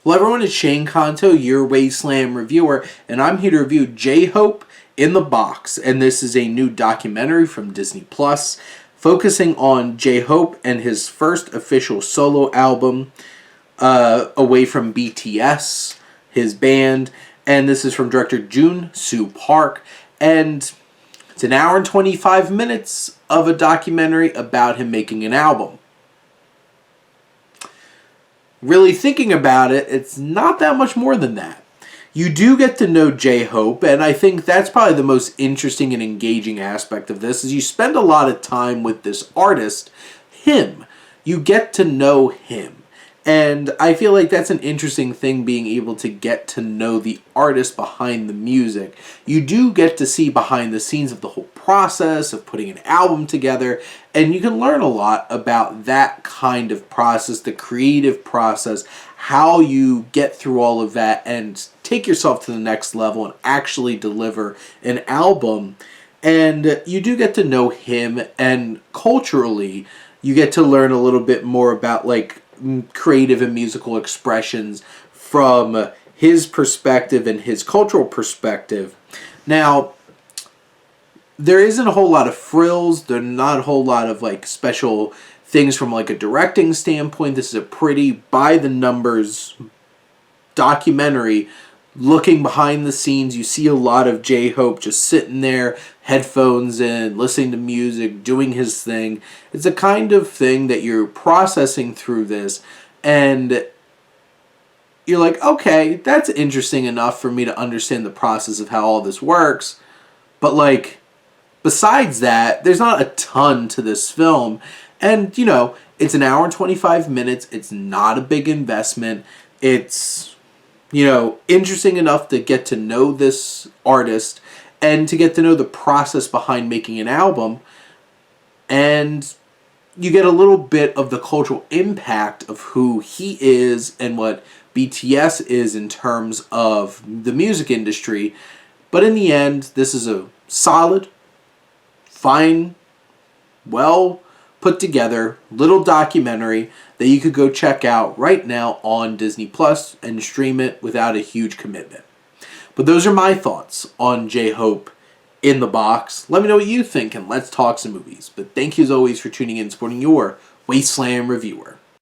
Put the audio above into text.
Hello everyone, it's Shane Kanto, your Wasteland reviewer, and I'm here to review J-Hope in the Box. And this is a new documentary from Disney Plus, focusing on J-Hope and his first official solo album, away from BTS, his band. And this is from director Jun Soo Park, and it's an hour and 25 minutes of a documentary about him making an album. Really thinking about it, it's not that much more than that. You do get to know J-Hope, and I think that's probably the most interesting and engaging aspect of this, is you spend a lot of time with this artist, him. You get to know him. And I feel like that's an interesting thing, being able to get to know the artist behind the music. You do get to see behind the scenes of the whole process of putting an album together, and you can learn a lot about that kind of process, the creative process, how you get through all of that and take yourself to the next level and actually deliver an album. And you do get to know him, and culturally, you get to learn a little bit more about creative and musical expressions from his perspective and his cultural perspective. Now, there isn't a whole lot of frills. There's not a whole lot of special things from a directing standpoint. This is a pretty by the numbers documentary. Looking behind the scenes, you see a lot of J-Hope just sitting there, headphones in, listening to music, doing his thing. It's a kind of thing that you're processing through this, and you're like, okay, that's interesting enough for me to understand the process of how all this works. But besides that, there's not a ton to this film. And, it's an hour and 25 minutes. It's not a big investment. It's interesting enough to get to know this artist and to get to know the process behind making an album. And you get a little bit of the cultural impact of who he is and what BTS is in terms of the music industry. But in the end, this is a solid, fine, well put together little documentary that you could go check out right now on Disney Plus and stream it without a huge commitment. But those are my thoughts on J-Hope in the Box. Let me know what you think, and let's talk some movies. But thank you as always for tuning in and supporting your Wasteland reviewer.